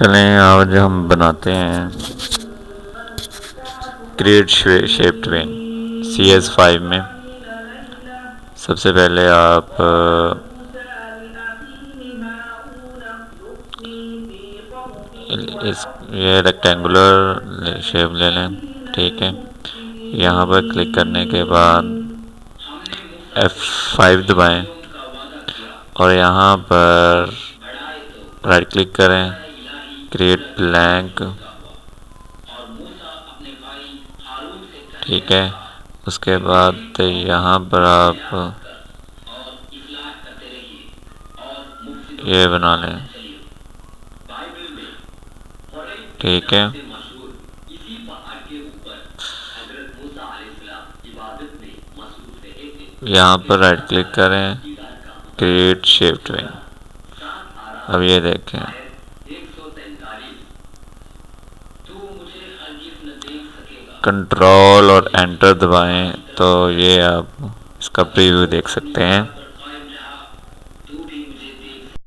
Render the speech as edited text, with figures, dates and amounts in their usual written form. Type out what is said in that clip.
चलें आज हम बनाते हैं क्रिएट शेप ट्विन CS5 में। सबसे पहले आप ये रेक्टेंगुलर शेप ले लें। ठीक है, यहाँ पर क्लिक करने के बाद F5 दबाएं और यहाँ पर राइट क्लिक करें, क्रिएट ब्लैंक। ठीक है, उसके बाद यहाँ पर आप ये बना लें। ठीक है, यहाँ पर राइट क्लिक करें, क्रिएट शेप ट्विन। अब ये देखें, कंट्रोल और एंटर दबाएं तो ये आप इसका प्रीव्यू देख सकते हैं।